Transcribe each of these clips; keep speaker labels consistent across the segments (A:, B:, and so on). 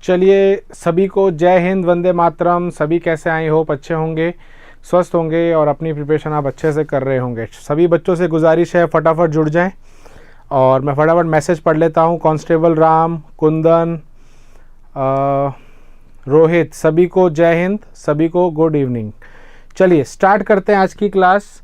A: चलिए, सभी को जय हिंद, वंदे मातरम। सभी कैसे आए? होप अच्छे होंगे, स्वस्थ होंगे और अपनी प्रिपरेशन आप अच्छे से कर रहे होंगे। सभी बच्चों से गुजारिश है फटाफट जुड़ जाएं और मैं फटाफट मैसेज पढ़ लेता हूं। कांस्टेबल राम, कुंदन, रोहित, सभी को जय हिंद, सभी को गुड इवनिंग। चलिए स्टार्ट करते हैं आज की क्लास।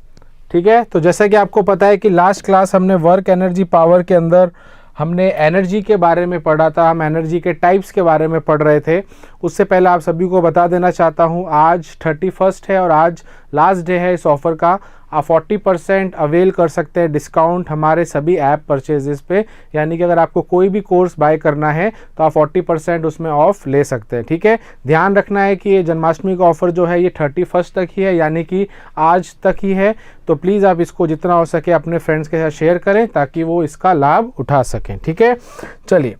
A: ठीक है, तो जैसा कि आपको पता है कि लास्ट क्लास हमने वर्क एनर्जी पावर के अंदर हमने एनर्जी के बारे में पढ़ा था। हम एनर्जी के टाइप्स के बारे में पढ़ रहे थे। उससे पहले आप सभी को बता देना चाहता हूं, आज 31 है और आज लास्ट डे है इस ऑफ़र का। आप 40% अवेल कर सकते हैं डिस्काउंट हमारे सभी ऐप परचेजेस पे। यानी कि अगर आपको कोई भी कोर्स बाय करना है तो आप 40% उसमें ऑफ ले सकते हैं। ठीक है, ध्यान रखना है कि ये जन्माष्टमी का ऑफ़र जो है ये 31 तक ही है, यानी कि आज तक ही है। तो प्लीज़ आप इसको जितना हो सके अपने फ्रेंड्स के साथ शेयर करें ताकि वो इसका लाभ उठा सकें। ठीक है, चलिए,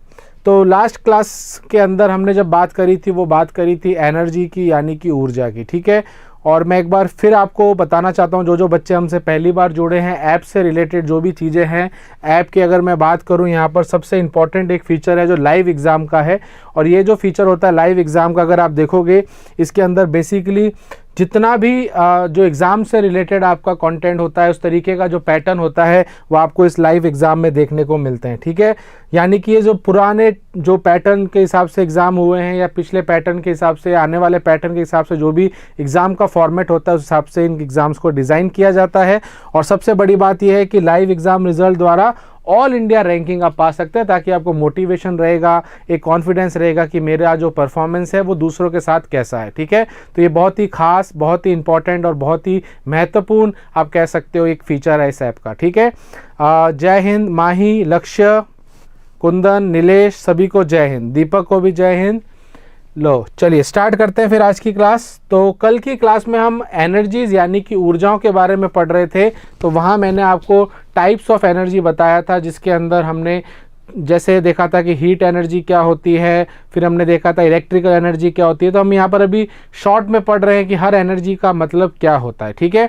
A: तो लास्ट क्लास के अंदर हमने जब बात करी थी वो बात करी थी एनर्जी की, यानी कि ऊर्जा की। ठीक है, और मैं एक बार फिर आपको बताना चाहता हूं, जो बच्चे हमसे पहली बार जुड़े हैं, ऐप से रिलेटेड जो भी चीज़ें हैं ऐप की अगर मैं बात करूं, यहाँ पर सबसे इम्पॉर्टेंट एक फ़ीचर है जो लाइव एग्ज़ाम का है। और ये जो फीचर होता है लाइव एग्ज़ाम का, अगर आप देखोगे इसके अंदर बेसिकली जितना भी जो एग्ज़ाम से रिलेटेड आपका कंटेंट होता है, उस तरीके का जो पैटर्न होता है वो आपको इस लाइव एग्ज़ाम में देखने को मिलते हैं। ठीक है, यानी कि ये जो पुराने जो पैटर्न के हिसाब से एग्ज़ाम हुए हैं या पिछले पैटर्न के हिसाब से, आने वाले पैटर्न के हिसाब से जो भी एग्ज़ाम का फॉर्मेट होता है उस हिसाब से इन एग्ज़ाम्स को डिज़ाइन किया जाता है। और सबसे बड़ी बात यह है कि लाइव एग्ज़ाम रिजल्ट द्वारा ऑल इंडिया रैंकिंग आप पा सकते हैं, ताकि आपको मोटिवेशन रहेगा, एक कॉन्फिडेंस रहेगा कि मेरा जो परफॉर्मेंस है वो दूसरों के साथ कैसा है। ठीक है, तो ये बहुत ही खास, बहुत ही इंपॉर्टेंट और बहुत ही महत्वपूर्ण आप कह सकते हो एक फीचर है इस ऐप का। ठीक है, जय हिंद। माही, लक्ष्य, कुंदन, नीलेश, सभी को जय हिंद। दीपक को भी जय हिंद। लो चलिए स्टार्ट करते हैं फिर आज की क्लास। तो कल की क्लास में हम एनर्जीज यानी कि ऊर्जाओं के बारे में पढ़ रहे थे। तो वहाँ मैंने आपको टाइप्स ऑफ एनर्जी बताया था, जिसके अंदर हमने जैसे देखा था कि हीट एनर्जी क्या होती है, फिर हमने देखा था इलेक्ट्रिकल एनर्जी क्या होती है। तो हम यहाँ पर अभी शॉर्ट में पढ़ रहे हैं कि हर एनर्जी का मतलब क्या होता है। ठीक है,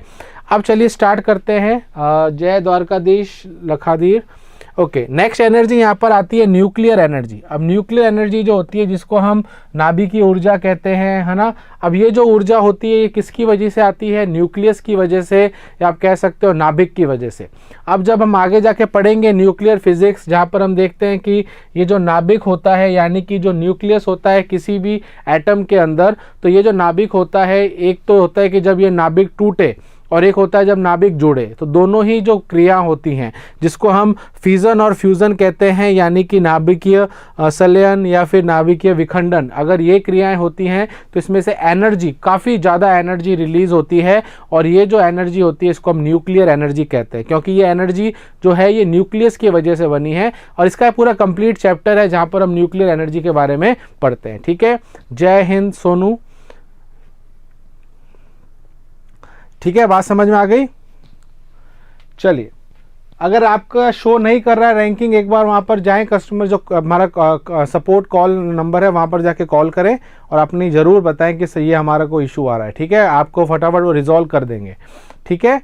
A: अब चलिए स्टार्ट करते हैं। जय द्वारकाधीश, लखाधीर। ओके, नेक्स्ट एनर्जी यहाँ पर आती है न्यूक्लियर एनर्जी। अब न्यूक्लियर एनर्जी जो होती है जिसको हम नाभिकीय ऊर्जा कहते हैं, है ना। अब ये जो ऊर्जा होती है ये किसकी वजह से आती है? न्यूक्लियस की वजह से, या आप कह सकते हो नाभिक की वजह से। अब जब हम आगे जाके पढ़ेंगे न्यूक्लियर फिजिक्स, जहाँ पर हम देखते हैं कि ये जो नाभिक होता है यानी कि जो न्यूक्लियस होता है किसी भी एटम के अंदर, तो ये जो नाभिक होता है, एक तो होता है कि जब ये नाभिक टूटे और एक होता है जब नाभिक जुड़े। तो दोनों ही जो क्रिया होती हैं जिसको हम फिजन और फ्यूज़न कहते हैं, यानी कि नाभिकीय संलयन या फिर नाभिकीय विखंडन, अगर ये क्रियाएं होती हैं तो इसमें से एनर्जी, काफ़ी ज़्यादा एनर्जी रिलीज़ होती है। और ये जो एनर्जी होती है इसको हम न्यूक्लियर एनर्जी कहते हैं, क्योंकि ये एनर्जी जो है ये न्यूक्लियस की वजह से बनी है। और इसका पूरा कंप्लीट चैप्टर है जहाँ पर हम न्यूक्लियर एनर्जी के बारे में पढ़ते हैं। ठीक है, जय हिंद सोनू। ठीक है, बात समझ में आ गई। चलिए, अगर आपका शो नहीं कर रहा है रैंकिंग, एक बार वहाँ पर जाएं, कस्टमर जो हमारा सपोर्ट कॉल नंबर है वहाँ पर जाके कॉल करें और अपनी ज़रूर बताएं कि सही है हमारा कोई इशू आ रहा है। ठीक है, आपको फटाफट वो रिजॉल्व कर देंगे। ठीक है,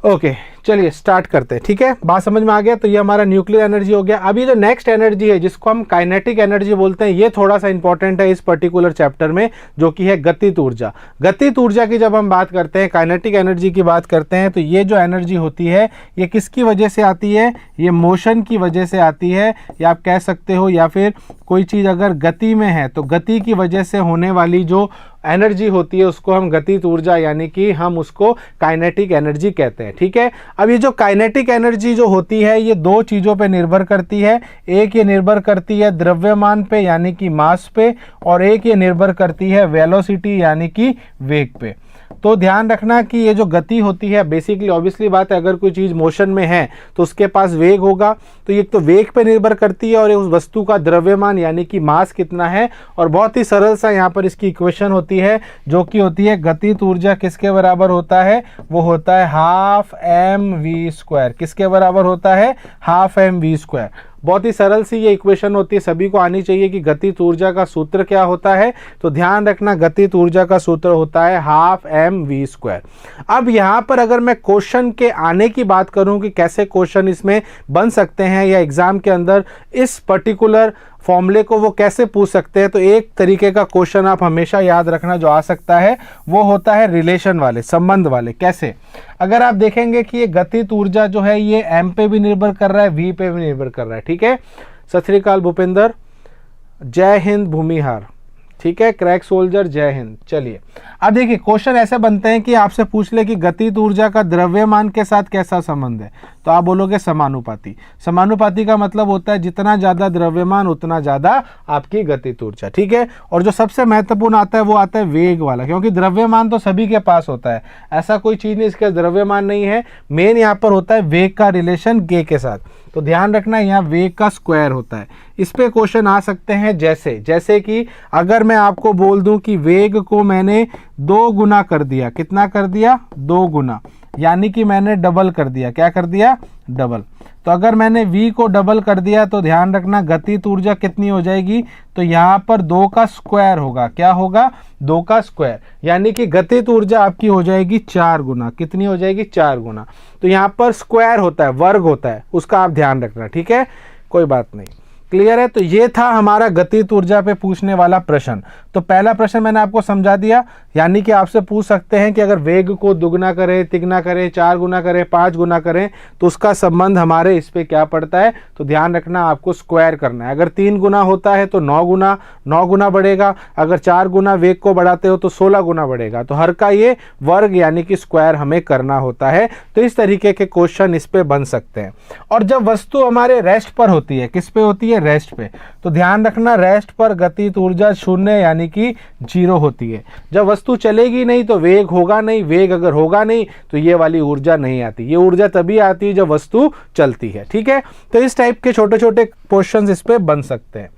A: ओके, चलिए स्टार्ट करते हैं। ठीक है, बात समझ में आ गया। तो ये हमारा न्यूक्लियर एनर्जी हो गया। अभी जो नेक्स्ट एनर्जी है जिसको हम काइनेटिक एनर्जी बोलते हैं, ये थोड़ा सा इंपॉर्टेंट है इस पर्टिकुलर चैप्टर में, जो कि है गतिज ऊर्जा। गतिज ऊर्जा की जब हम बात करते हैं, काइनेटिक एनर्जी की बात करते हैं, तो ये जो एनर्जी होती है ये किसकी वजह से आती है? ये मोशन की वजह से आती है, या आप कह सकते हो, या फिर कोई चीज़ अगर गति में है तो गति की वजह से होने वाली जो एनर्जी होती है उसको हम गतिज ऊर्जा यानी कि हम उसको काइनेटिक एनर्जी कहते हैं। ठीक है, अब ये जो काइनेटिक एनर्जी जो होती है ये दो चीज़ों पे निर्भर करती है। एक ये निर्भर करती है द्रव्यमान पे यानी कि मास पे, और एक ये निर्भर करती है वेलोसिटी यानी कि वेग पे। तो ध्यान रखना कि ये जो गति होती है बेसिकली ऑब्वियसली बात है, अगर कोई चीज़ मोशन में है तो उसके पास वेग होगा, तो ये तो वेग पे निर्भर करती है और उस वस्तु का द्रव्यमान यानी कि मास कितना है। और बहुत ही सरल सा यहाँ पर इसकी इक्वेशन होती है जो कि होती है गतिज ऊर्जा किसके बराबर होता है? वो होता है हाफ mv²। किसके बराबर होता है? Half mv²। बहुत ही सरल सी ये इक्वेशन होती है, सभी को आनी चाहिए कि गतिज ऊर्जा का सूत्र क्या होता है। तो ध्यान रखना, गतिज ऊर्जा का सूत्र होता है हाफ mv²। अब यहाँ पर अगर मैं क्वेश्चन के आने की बात करूँ कि कैसे क्वेश्चन इसमें बन सकते हैं या एग्जाम के अंदर इस पर्टिकुलर फॉर्मूले को वो कैसे पूछ सकते हैं। तो एक तरीके का क्वेश्चन आप हमेशा याद रखना जो आ सकता है वो होता है रिलेशन वाले, संबंध वाले। कैसे? अगर आप देखेंगे कि ये गतिज ऊर्जा जो है ये एम पे भी निर्भर कर रहा है, वी पे भी निर्भर कर रहा है। ठीक है, सत श्री अकाल भूपेंद्र, जय हिंद भूमिहार, ठीक है, क्रैक सोल्जर, जय हिंद। चलिए अब देखिए क्वेश्चन ऐसे बनते हैं कि आपसे पूछ ले कि गतिज ऊर्जा का द्रव्यमान के साथ कैसा संबंध है, तो आप बोलोगे समानुपाती। समानुपाती का मतलब होता है जितना ज़्यादा द्रव्यमान उतना ज़्यादा आपकी गतिज ऊर्जा। ठीक है, और जो सबसे महत्वपूर्ण आता है वो आता है वेग वाला, क्योंकि द्रव्यमान तो सभी के पास होता है, ऐसा कोई चीज़ नहीं इसके द्रव्यमान नहीं है। मेन यहाँ पर होता है वेग का रिलेशन के साथ, तो ध्यान रखना यहाँ वेग का स्क्वायर होता है। इस पे क्वेश्चन आ सकते हैं जैसे कि अगर मैं आपको बोल दूं कि वेग को मैंने 2 गुना कर दिया, कितना कर दिया? 2 गुना, यानी कि मैंने डबल कर दिया। क्या कर दिया? डबल। तो अगर मैंने v को डबल कर दिया तो ध्यान रखना गतिज ऊर्जा कितनी हो जाएगी? तो यहाँ पर 2 का स्क्वायर होगा। क्या होगा? 2 का स्क्वायर, यानी कि गतिज ऊर्जा आपकी हो जाएगी 4 गुना। कितनी हो जाएगी? 4 गुना। तो यहाँ पर स्क्वायर होता है, वर्ग होता है, उसका आप ध्यान रखना। ठीक है, कोई बात नहीं, क्लियर है। तो ये था हमारा गतिज ऊर्जा पे पूछने वाला प्रश्न। तो पहला प्रश्न मैंने आपको समझा दिया, यानी कि आपसे पूछ सकते हैं कि अगर वेग को दुगना करें, तिगना करें, 4 गुना करें, 5 गुना करें तो उसका संबंध हमारे इस पे क्या पड़ता है। तो ध्यान रखना आपको स्क्वायर करना है। अगर 3 गुना होता है तो 9 गुना बढ़ेगा, अगर 4 गुना वेग को बढ़ाते हो तो 16 गुना बढ़ेगा। तो हर का ये वर्ग यानी कि स्क्वायर हमें करना होता है। तो इस तरीके के क्वेश्चन इस पे बन सकते हैं। और जब वस्तु हमारे रेस्ट पर होती है, किस पे होती है? रेस्ट पे, तो ध्यान रखना रेस्ट पर गतिज ऊर्जा 0 यानी कि 0 होती है। जब वस्तु चलेगी नहीं तो वेग होगा नहीं, वेग अगर होगा नहीं तो ये वाली ऊर्जा नहीं आती। ये ऊर्जा तभी आती है जब वस्तु चलती है। ठीक है, तो इस टाइप के छोटे छोटे क्वेश्चंस इस पे बन सकते हैं।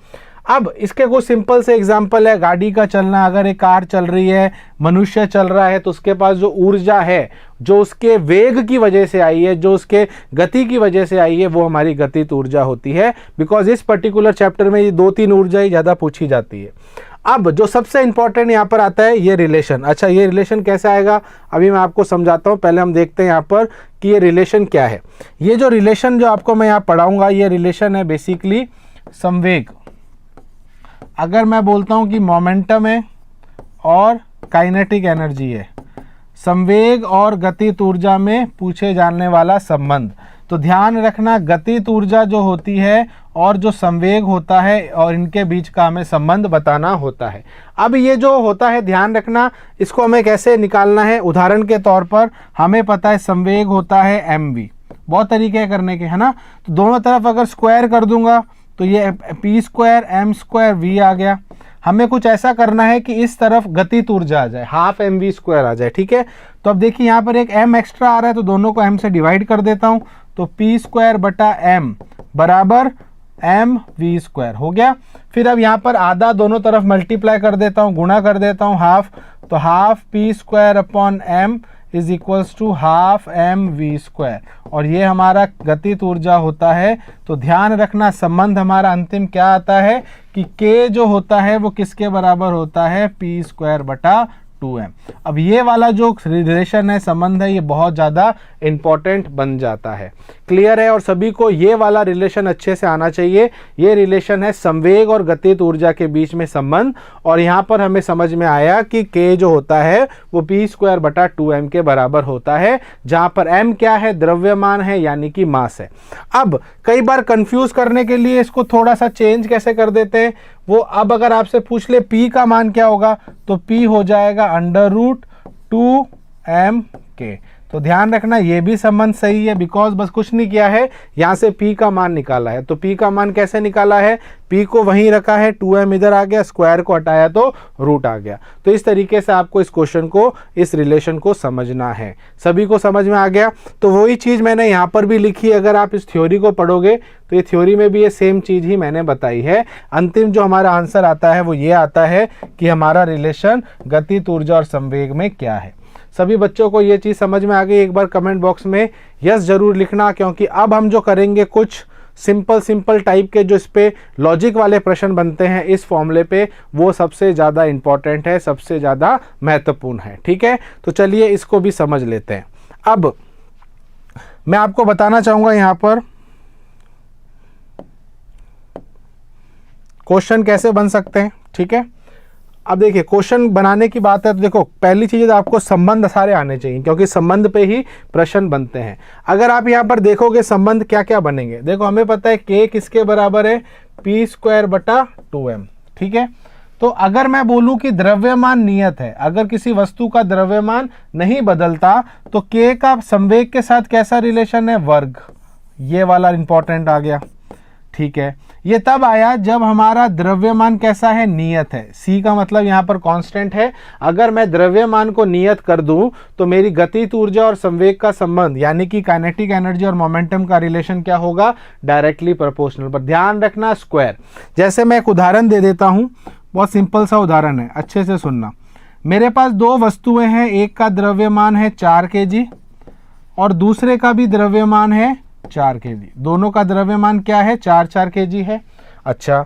A: अब इसके कुछ सिंपल से एग्जांपल है। गाड़ी का चलना, अगर एक कार चल रही है, मनुष्य चल रहा है, तो उसके पास जो ऊर्जा है, जो उसके वेग की वजह से आई है, जो उसके गति की वजह से आई है, वो हमारी गतिज ऊर्जा होती है। बिकॉज इस पर्टिकुलर चैप्टर में ये 2-3 ऊर्जा ही ज़्यादा पूछी जाती है। अब जो सबसे इंपॉर्टेंट यहाँ पर आता है ये रिलेशन। अच्छा, ये रिलेशन कैसे आएगा अभी मैं आपको समझाता हूँ। पहले हम देखते हैं यहाँ पर कि ये रिलेशन क्या है। ये जो रिलेशन जो आपको मैं यहाँ पढ़ाऊँगा, ये रिलेशन है बेसिकली संवेग। अगर मैं बोलता हूं कि मोमेंटम है और काइनेटिक एनर्जी है, संवेग और गतिज ऊर्जा में पूछे जाने वाला संबंध। तो ध्यान रखना गतिज ऊर्जा जो होती है और जो संवेग होता है और इनके बीच का हमें संबंध बताना होता है। अब ये जो होता है ध्यान रखना, इसको हमें कैसे निकालना है। उदाहरण के तौर पर हमें पता है संवेग होता है mv, बहुत तरीके करने के, है ना। तो दोनों तरफ अगर स्क्वायर कर दूंगा तो ये p square m square v आ गया। हमें कुछ ऐसा करना है कि इस तरफ गतिज ऊर्जा आ जाए, हाफ mv स्क्वायर आ जाए। ठीक है, तो अब देखिए यहाँ पर एक m एक्स्ट्रा आ रहा है, तो दोनों को m से डिवाइड कर देता हूँ। तो p स्क्वायर बटा m बराबर mv स्क्वायर हो गया। फिर अब यहाँ पर आधा दोनों तरफ मल्टीप्लाई कर देता हूँ, गुणा कर देता हूँ हाफ, तो half p square upon m is equals to half mv square, और ये हमारा गतिज ऊर्जा होता है। तो ध्यान रखना संबंध हमारा अंतिम क्या आता है कि k जो होता है वो किसके बराबर होता है? p स्क्वायर बटा 2m। अब ये वाला जो रिलेशन है, संबंध है, ये बहुत ज़्यादा इंपॉर्टेंट बन जाता है। क्लियर है, और सभी को ये वाला रिलेशन अच्छे से आना चाहिए। ये रिलेशन है संवेग और गतिज ऊर्जा के बीच में संबंध, और यहाँ पर हमें समझ में आया कि k जो होता है वो p स्क्वायर बटा 2m के बराबर होता है, जहाँ पर m क्या है? द्रव्यमान है, यानी कि मास है। अब कई बार कंफ्यूज करने के लिए इसको थोड़ा सा चेंज कैसे कर देते हैं वो, अब अगर आपसे पूछ ले p का मान क्या होगा, तो p हो जाएगा √2m_k। तो ध्यान रखना ये भी संबंध सही है, बिकॉज बस कुछ नहीं किया है, यहाँ से p का मान निकाला है। तो p का मान कैसे निकाला है? p को वहीं रखा है, 2m इधर आ गया, स्क्वायर को हटाया तो रूट आ गया। तो इस तरीके से आपको इस क्वेश्चन को, इस रिलेशन को समझना है। सभी को समझ में आ गया? तो वही चीज़ मैंने यहाँ पर भी लिखी। अगर आप इस थ्योरी को पढ़ोगे तो ये थ्योरी में भी ये सेम चीज़ ही मैंने बताई है। अंतिम जो हमारा आंसर आता है वो ये आता है कि हमारा रिलेशन गतिज ऊर्जा और संवेग में क्या है। सभी बच्चों को ये चीज़ समझ में आ गई? एक बार कमेंट बॉक्स में यस जरूर लिखना, क्योंकि अब हम जो करेंगे कुछ सिंपल टाइप के जो इस पे लॉजिक वाले प्रश्न बनते हैं इस फॉर्मूले पे, वो सबसे ज़्यादा इंपॉर्टेंट है, सबसे ज़्यादा महत्वपूर्ण है। ठीक है, तो चलिए इसको भी समझ लेते हैं। अब मैं आपको बताना चाहूँगा यहाँ पर, क्वेश्चन कैसे बन सकते हैं, ठीक है। अब देखिए क्वेश्चन बनाने की बात है तो देखो पहली चीज़ आपको संबंध सारे आने चाहिए, क्योंकि संबंध पे ही प्रश्न बनते हैं। अगर आप यहाँ पर देखोगे संबंध क्या क्या बनेंगे, देखो हमें पता है k किसके बराबर है, p² बटा 2m, ठीक है। तो अगर मैं बोलूं कि द्रव्यमान नियत है, अगर किसी वस्तु का द्रव्यमान नहीं बदलता तो k का संवेग के साथ कैसा रिलेशन है, वर्ग, ये वाला इंपॉर्टेंट आ गया, ठीक है। ये तब आया जब हमारा द्रव्यमान कैसा है, नियत है। c का मतलब यहाँ पर कांस्टेंट है। अगर मैं द्रव्यमान को नियत कर दूं तो मेरी गतिज ऊर्जा और संवेग का संबंध यानी कि काइनेटिक एनर्जी और मोमेंटम का रिलेशन क्या होगा, डायरेक्टली प्रोपोर्शनल। पर ध्यान रखना स्क्वायर। जैसे मैं एक उदाहरण दे देता हूं, बहुत सिंपल सा उदाहरण है, अच्छे से सुनना। मेरे पास दो वस्तुएं हैं, एक का द्रव्यमान है 4 kg और दूसरे का भी द्रव्यमान है 4 kg। दोनों का द्रव्यमान क्या है, 4 kg है। अच्छा,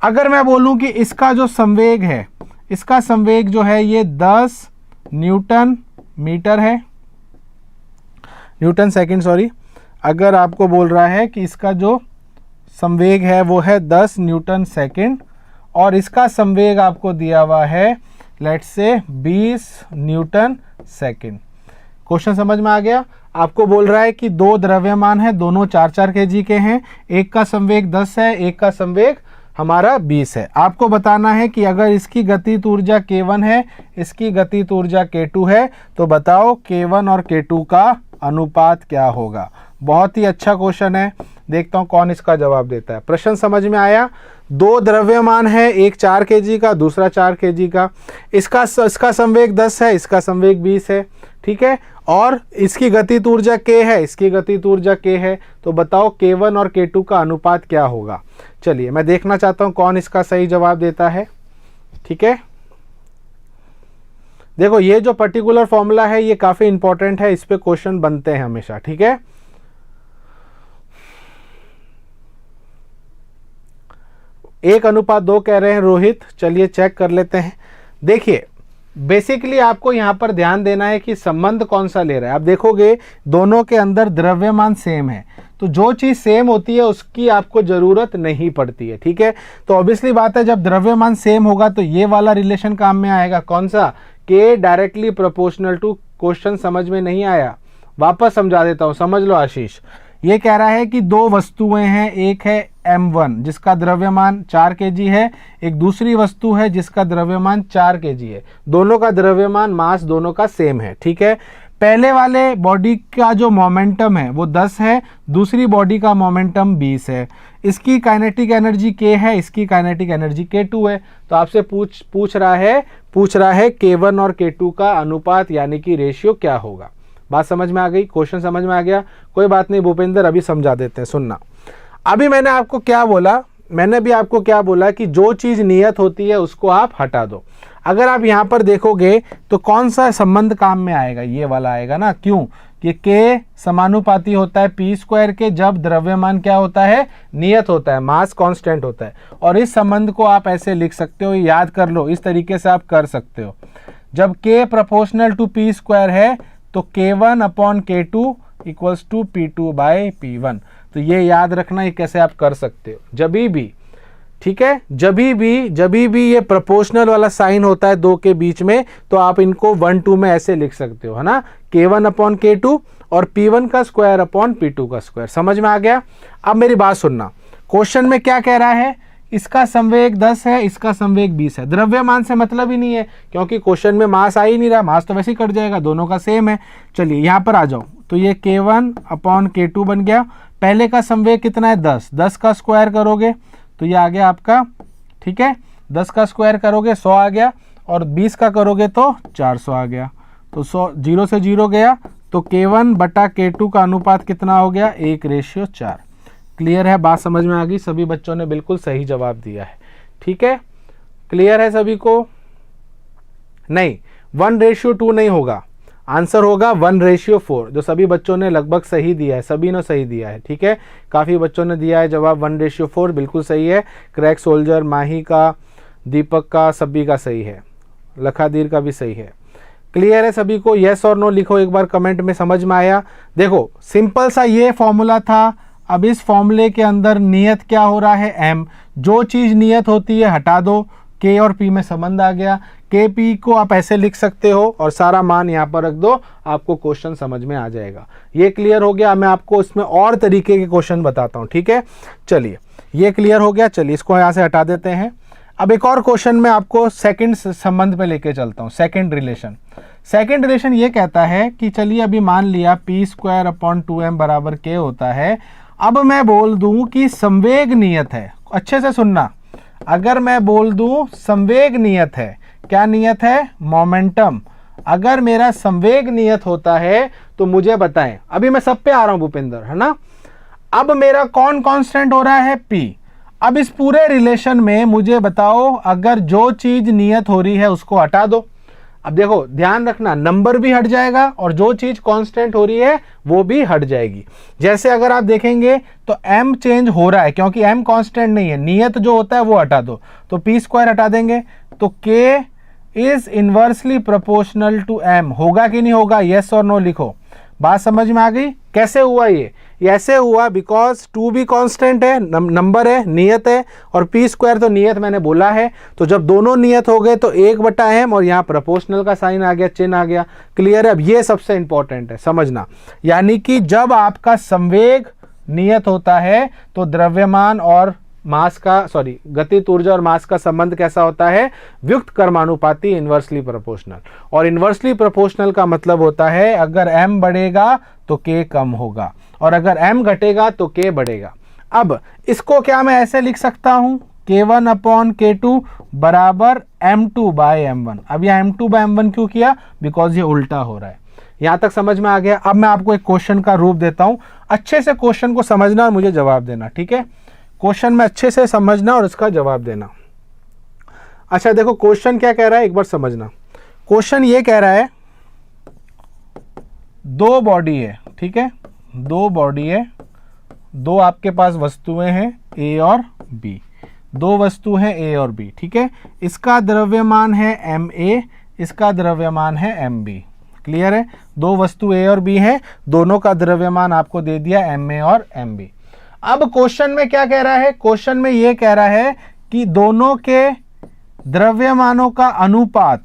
A: अगर मैं बोलूं कि इसका जो संवेग है, इसका संवेग जो है ये 10 न्यूटन मीटर है, न्यूटन सेकंड सॉरी। अगर आपको बोल रहा है कि इसका जो संवेग है वो है 10 न्यूटन सेकंड और इसका संवेग आपको दिया हुआ है let's say 20 Newton second. Question समझ में आ गया। आपको बोल रहा है कि दो द्रव्यमान है, दोनों 4 kg के हैं, एक का संवेग 10 है, एक का संवेग हमारा 20 है। आपको बताना है कि अगर इसकी गतिज ऊर्जा k1 है, इसकी गतिज ऊर्जा k2 है, तो बताओ k1 और k2 का अनुपात क्या होगा। बहुत ही अच्छा क्वेश्चन है, देखता हूं कौन इसका जवाब देता है। प्रश्न समझ में आया। दो द्रव्यमान है, एक 4 kg का, दूसरा 4 kg का। इसका संवेग 10 है, इसका संवेग 20 है, ठीक है। और इसकी गतिज ऊर्जा k है, इसकी गतिज ऊर्जा k है, तो बताओ k1 और k2 का अनुपात क्या होगा। चलिए मैं देखना चाहता हूं कौन इसका सही जवाब देता है, ठीक है। देखो ये जो पर्टिकुलर फॉर्मूला है ये काफी इंपॉर्टेंट है, इस पे क्वेश्चन बनते हैं हमेशा, ठीक है। 1:2 कह रहे हैं रोहित, चलिए चेक कर लेते हैं। देखिए बेसिकली आपको यहां पर ध्यान देना है कि संबंध कौन सा ले रहा है। आप देखोगे दोनों के अंदर द्रव्यमान सेम है, तो जो चीज सेम होती है उसकी आपको जरूरत नहीं पड़ती है, ठीक है। तो ऑब्वियसली बात है जब द्रव्यमान सेम होगा तो ये वाला रिलेशन काम में आएगा, कौन सा, k directly proportional to. Question समझ में नहीं आया, वापस समझा देता हूं, समझ लो आशीष। ये कह रहा है कि दो वस्तुएं हैं, एक है m1 जिसका द्रव्यमान 4 kg है, एक दूसरी वस्तु है जिसका द्रव्यमान 4 kg है। दोनों का द्रव्यमान मास दोनों का सेम है, ठीक है। पहले वाले बॉडी का जो मोमेंटम है वो 10 है, दूसरी बॉडी का मोमेंटम 20 है। इसकी काइनेटिक एनर्जी k है, इसकी काइनेटिक एनर्जी k2 है। तो आपसे पूछ रहा है k1 और k2 का अनुपात यानी कि रेशियो क्या होगा। बात समझ में आ गई, क्वेश्चन समझ में आ गया। कोई बात नहीं भूपेंद्र, अभी समझा देते हैं, सुनना। अभी मैंने आपको क्या बोला, मैंने भी आपको क्या बोला कि जो चीज नियत होती है उसको आप हटा दो। अगर आप यहाँ पर देखोगे तो कौन सा संबंध काम में आएगा, ये वाला आएगा ना। क्यों, कि k समानुपाती होता है p² के जब द्रव्यमान क्या होता है, नियत होता है, मास कांस्टेंट होता है। और इस संबंध को आप ऐसे लिख सकते हो, याद कर लो, इस तरीके से आप कर सकते हो। जब k प्रोपोर्शनल टू p² है तो k1/k2 इक्वल्स टू p2/p1। तो ये याद रखना, ये कैसे आप कर सकते हो, जभी भी, ठीक है, जभी भी ये प्रोपोर्शनल वाला साइन होता है दो के बीच में तो आप इनको 1-2 में ऐसे लिख सकते हो, है ना, k1/k2 और p1 का स्क्वायर p2 का स्क्वायर। समझ में आ गया। अब मेरी बात सुनना, क्वेश्चन में क्या कह रहा है, इसका संवेग 10 है, इसका संवेग 20 है। द्रव्यमान से मतलब ही नहीं है क्योंकि क्वेश्चन में मास आ ही नहीं रहा, मास तो वैसे ही कट जाएगा, दोनों का सेम है। चलिए यहाँ पर आ जाओ, तो ये k1/k2 बन गया। पहले का संवेग कितना है, 10 का स्क्वायर करोगे तो ये आ गया आपका, ठीक है, 10 का स्क्वायर करोगे 100 आ गया, और 20 का करोगे तो 400 आ गया। तो 100 0 से 0 गया, तो k1/k2 का अनुपात कितना हो गया, 1:4। क्लियर है, बात समझ में आ गई। सभी बच्चों ने बिल्कुल सही जवाब दिया है, ठीक है, क्लियर है सभी को। नहीं, 1:2 नहीं होगा, आंसर होगा 1:4, जो सभी बच्चों ने लगभग सही दिया है, सभी ने सही दिया है, ठीक है। काफ़ी बच्चों ने दिया है जवाब 1:4, बिल्कुल सही है। क्रैक सोल्जर, माही का, दीपक का, सभी का सही है, लखादीर का भी सही है। क्लियर है सभी को, येस और नो लिखो एक बार कमेंट में, समझ में आया। देखो सिंपल सा ये फॉर्मूला था। अब इस फॉर्मूले के अंदर नियत क्या हो रहा है, m, जो चीज़ नियत होती है हटा दो, के और पी में संबंध आ गया। के पी को आप ऐसे लिख सकते हो और सारा मान यहाँ पर रख दो, आपको क्वेश्चन समझ में आ जाएगा। ये क्लियर हो गया। मैं आपको इसमें और तरीके के क्वेश्चन बताता हूँ, ठीक है। चलिए ये क्लियर हो गया, चलिए इसको यहाँ से हटा देते हैं। अब एक और क्वेश्चन में आपको सेकंड संबंध पे लेके चलता हूँ, सेकंड रिलेशन। सेकंड रिलेशन ये कहता है कि चलिए अभी मान लिया p²/2m बराबर k होता है। अब मैं बोल दूं कि संवेग नियत है, अच्छे से सुनना, अगर मैं बोल दूं संवेग नियत है, क्या नियत है? मोमेंटम। अगर मेरा संवेग नियत होता है तो मुझे बताएं, अभी मैं सब पे आ रहा हूं भूपेंद्र, है ना। अब मेरा कौन कांस्टेंट हो रहा है? p। अब इस पूरे रिलेशन में मुझे बताओ, अगर जो चीज नियत हो रही है उसको हटा दो। अब देखो ध्यान रखना, नंबर भी हट जाएगा और जो चीज कांस्टेंट हो रही है वो भी हट जाएगी। जैसे अगर आप देखेंगे तो m चेंज हो रहा है क्योंकि m कांस्टेंट नहीं है, नियत जो होता है वो हटा दो, तो p² हटा देंगे तो k is inversely proportional to m। होगा कि नहीं होगा? यस और नो लिखो। बात समझ में आ गई? कैसे हुआ ये? ऐसे हुआ बिकॉज 2 भी कांस्टेंट है, नंबर है, नियत है, और p² तो नियत मैंने बोला है। तो जब दोनों नियत हो गए तो 1/m और यहाँ प्रोपोर्शनल का साइन आ गया, चिन्ह आ गया। क्लियर है? अब ये सबसे इंपॉर्टेंट है समझना, यानी कि जब आपका संवेग नियत होता है तो द्रव्यमान और मास का, सॉरी, गतिज ऊर्जा और मास का संबंध कैसा होता है? व्युक्त कर्मानुपाती, इनवर्सली प्रोपोर्शनल। और इनवर्सली प्रोपोर्शनल का मतलब होता है अगर m बढ़ेगा तो k कम होगा और अगर m घटेगा तो k बढ़ेगा। अब इसको क्या मैं ऐसे लिख सकता हूं? k1/k2 बराबर m2/m1। अब यह m2/m1 क्यों किया? बिकॉज ये उल्टा हो रहा है। यहां तक समझ में आ गया? अब मैं आपको एक क्वेश्चन का रूप देता हूं, अच्छे से क्वेश्चन को समझना और मुझे जवाब देना, ठीक है। क्वेश्चन में अच्छे से समझना और उसका जवाब देना। अच्छा देखो क्वेश्चन क्या कह रहा है, एक बार समझना। क्वेश्चन ये कह रहा है दो बॉडी है, ठीक है, दो बॉडी है, दो आपके पास वस्तुएं हैं A और B, दो वस्तु हैं A और B, ठीक है। इसका द्रव्यमान है MA, इसका द्रव्यमान है MB। क्लियर है? दो वस्तु A और B है, दोनों का द्रव्यमान आपको दे दिया MA और MB। अब क्वेश्चन में क्या कह रहा है? क्वेश्चन में ये कह रहा है कि दोनों के द्रव्यमानों का अनुपात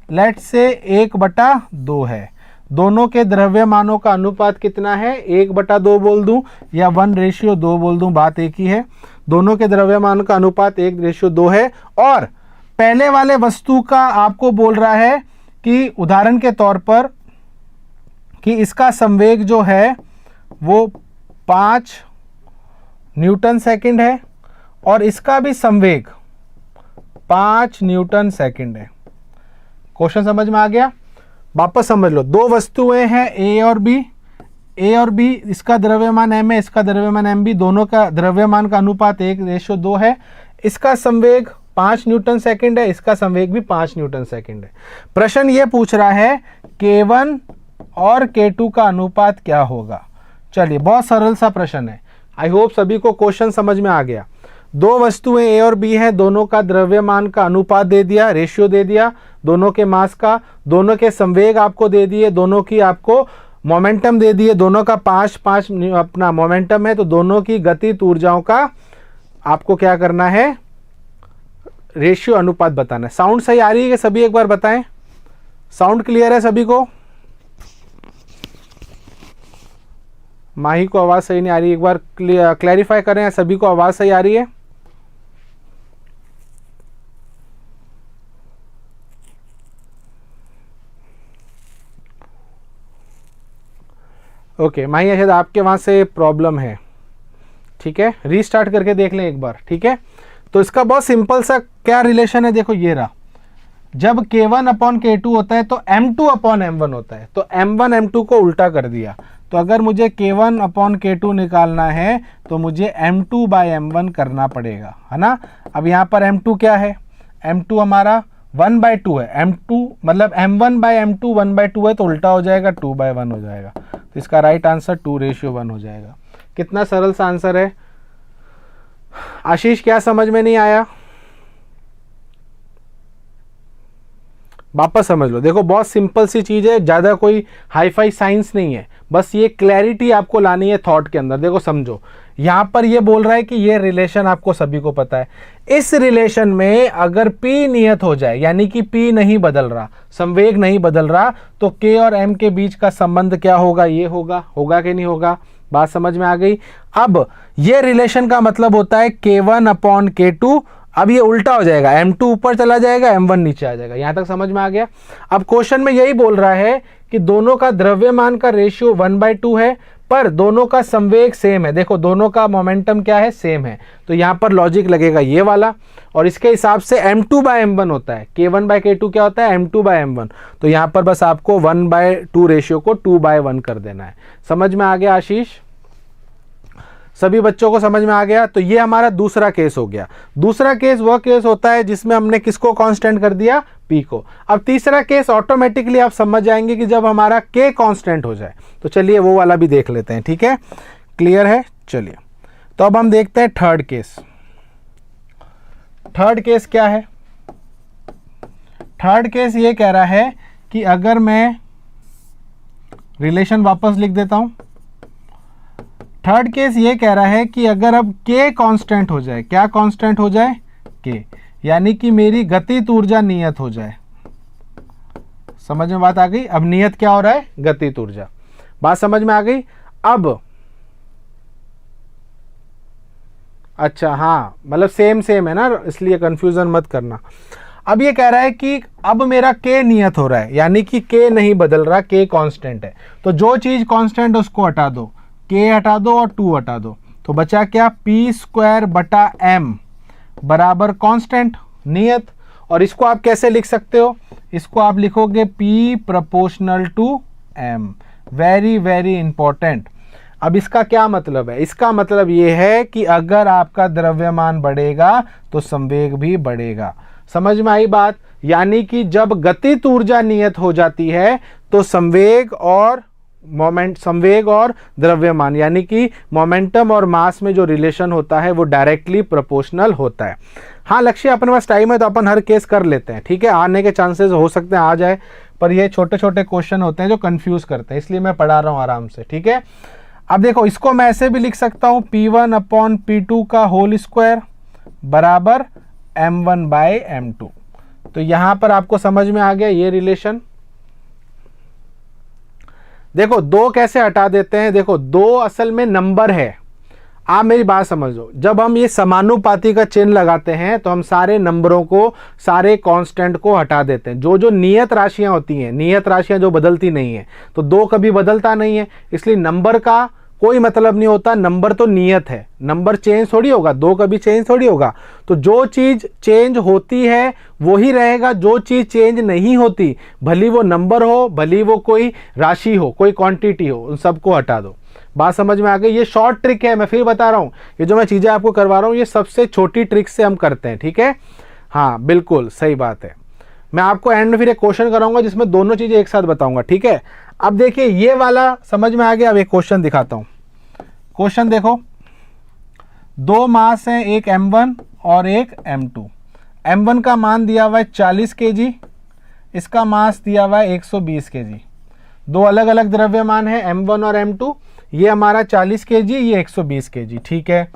A: लेट से 1/2 है। दोनों के द्रव्यमानों का अनुपात कितना है? 1/2 बोल दूं या 1:2 बोल दूं, बात एक ही है। दोनों के द्रव्यमान का अनुपात 1:2 है। और पहले वाले वस्तु का आपको बोल रहा है कि उदाहरण के तौर पर कि इसका संवेग जो है वो 5 न्यूटन सेकंड है और इसका भी संवेग 5 न्यूटन सेकंड है। क्वेश्चन समझ में आ गया? वापस समझ लो, दो वस्तुएं हैं A और B, इसका द्रव्यमान m है, इसका द्रव्यमान mb, दोनों का द्रव्यमान का अनुपात 1:2 है। इसका संवेग 5 न्यूटन सेकंड है, इसका संवेग भी 5 न्यूटन सेकंड है। प्रश्न ये पूछ रहा है K1 और K2 का अनुपात क्या होगा। चलिए बहुत सरल सा प्रश्न है, आई होप सभी को क्वेश्चन समझ में आ गया। दो वस्तुएं A और B हैं, दोनों का द्रव्यमान का अनुपात दे दिया, रेशियो दे दिया, दोनों के मास का, दोनों के संवेग आपको दे दिए, दोनों की आपको मोमेंटम दे दिए, दोनों का 5 अपना मोमेंटम है, तो दोनों की गतिज ऊर्जाओं का आपको क्या करना है? रेशियो, अनुपात बताना है। साउंड सही आ रही है कि सभी एक बार बताएं? साउंड क्लियर है सभी को? माही को आवाज सही नहीं आ रही, एक बार क्लैरिफाई करें, सभी को आवाज सही आ रही है? ओके माही, शायद आपके वहां से प्रॉब्लम है, ठीक है, रीस्टार्ट करके देख लें एक बार, ठीक है। तो इसका बहुत सिंपल सा क्या रिलेशन है, देखो ये रहा, जब K1/K2 होता है तो M2/M1 होता है, तो M1 M2 को उल्टा कर दिया। तो अगर मुझे K1/K2 निकालना है तो मुझे M2/M1 करना पड़ेगा, है ना। अब यहाँ पर M2 क्या है? M2 हमारा 1/2 है, M2 मतलब M1/M2 1/2 है, तो उल्टा हो जाएगा 2/1 हो जाएगा। तो इसका राइट आंसर 2:1 हो जाएगा। कितना सरल सा आंसर है। आशीष क्या समझ में नहीं आया? वापस समझ लो, देखो बहुत सिंपल सी चीज़ है, ज़्यादा कोई हाई फाई साइंस नहीं है, बस ये क्लैरिटी आपको लानी है थॉट के अंदर। देखो समझो, यहाँ पर ये बोल रहा है कि ये रिलेशन आपको सभी को पता है, इस रिलेशन में अगर P नियत हो जाए, यानी कि P नहीं बदल रहा, संवेग नहीं बदल रहा, तो K और M के बीच का संबंध क्या होगा, ये होगा, होगा कि नहीं होगा? बात समझ में आ गई? अब ये रिलेशन का मतलब होता है K1/K2। अब ये उल्टा हो जाएगा, M2 ऊपर चला जाएगा, M1 नीचे आ जाएगा। यहां तक समझ में आ गया? अब क्वेश्चन में यही बोल रहा है कि दोनों का द्रव्यमान का रेशियो 1/2 है, पर दोनों का संवेग सेम है। देखो दोनों का मोमेंटम क्या है, सेम है, तो यहां पर लॉजिक लगेगा ये वाला, और इसके हिसाब से M2/M1 होता है, K1/K2 क्या होता है, M2/M1। तो यहां पर बस आपको 1/2 रेशियो को 2/1 कर देना है। समझ में आ गया आशीष? सभी बच्चों को समझ में आ गया? तो ये हमारा दूसरा केस हो गया। दूसरा केस वह केस होता है जिसमें हमने किसको कांस्टेंट कर दिया, P को। अब तीसरा केस ऑटोमेटिकली आप समझ जाएंगे कि जब हमारा K कांस्टेंट हो जाए। तो चलिए वो वाला भी देख लेते हैं, ठीक है? क्लियर है? चलिए तो अब हम देखते हैं थर्ड केस। थर्ड केस क्या है? थर्ड केस ये कह रहा है कि अगर मैं रिलेशन वापस लिख देता हूं। थर्ड केस ये कह रहा है कि अगर अब K कांस्टेंट हो जाए, क्या कांस्टेंट हो जाए, K, यानी कि मेरी गतिज ऊर्जा नियत हो जाए। समझ में बात आ गई? अब नियत क्या हो रहा है, गतिज ऊर्जा। बात समझ में आ गई? अब अच्छा हाँ, मतलब सेम सेम है ना, इसलिए कंफ्यूजन मत करना। अब ये कह रहा है कि अब मेरा K नियत हो रहा है, यानी कि K नहीं बदल रहा, K कांस्टेंट है। तो जो चीज कांस्टेंट है उसको हटा दो, K हटा दो और 2 हटा दो, तो बचा क्या, P²/M बराबर कांस्टेंट, नियत। और इसको आप कैसे लिख सकते हो, इसको आप लिखोगे P∝M। Very very important. अब इसका क्या मतलब है, इसका मतलब ये है कि अगर आपका द्रव्यमान बढ़ेगा तो संवेग भी बढ़ेगा। समझ में आई बात? यानी कि जब गतिज ऊर्जा नियत हो जाती है तो संवेग और द्रव्यमान, यानी कि मोमेंटम और मास में जो रिलेशन होता है वो डायरेक्टली प्रोपोर्शनल होता है। हाँ लक्ष्य, अपने पास टाइम है तो अपन हर केस कर लेते हैं, ठीक है? आने के चांसेस हो सकते हैं आ जाए, पर ये छोटे छोटे क्वेश्चन होते हैं जो कंफ्यूज करते हैं, इसलिए मैं पढ़ा रहा हूँ आराम से, ठीक है? अब देखो इसको मैं ऐसे भी लिख सकता हूँ, P1/P2 का होल स्क्वायर बराबर M1/M2। तो यहां पर आपको समझ में आ गया ये रिलेशन। देखो दो कैसे हटा देते हैं, देखो दो असल में नंबर है। आप मेरी बात समझो, जब हम ये समानुपाती का चिन्ह लगाते हैं तो हम सारे नंबरों को, सारे कांस्टेंट को हटा देते हैं। जो जो नियत राशियां होती हैं, नियत राशियां जो बदलती नहीं है, तो दो कभी बदलता नहीं है, इसलिए नंबर का कोई मतलब नहीं होता। नंबर तो नियत है, नंबर चेंज थोड़ी होगा, दो कभी चेंज थोड़ी होगा। तो जो चीज चेंज होती है वो ही रहेगा, जो चीज चेंज नहीं होती, भली वो नंबर हो, भली वो कोई राशि हो, कोई क्वांटिटी हो, उन सबको हटा दो। बात समझ में आ गई? ये शॉर्ट ट्रिक है, मैं फिर बता रहा हूं, ये जो मैं चीजें आपको करवा रहा हूं ये सबसे छोटी ट्रिक से हम करते हैं, ठीक है? हाँ बिल्कुल सही बात है। मैं आपको एंड में फिर एक क्वेश्चन कराऊंगा जिसमें दोनों चीजें एक साथ बताऊंगा, ठीक है? अब देखिए ये वाला समझ में आ गया। अब एक क्वेश्चन दिखाता हूं। क्वेश्चन देखो, दो मास हैं, एक M1 और एक M2। M1 का मान दिया हुआ है 40 kg, इसका मास दिया हुआ है 120 kg। दो अलग अलग द्रव्यमान है M1 और M2, ये हमारा 40 kg, ये 120 kg, ठीक है?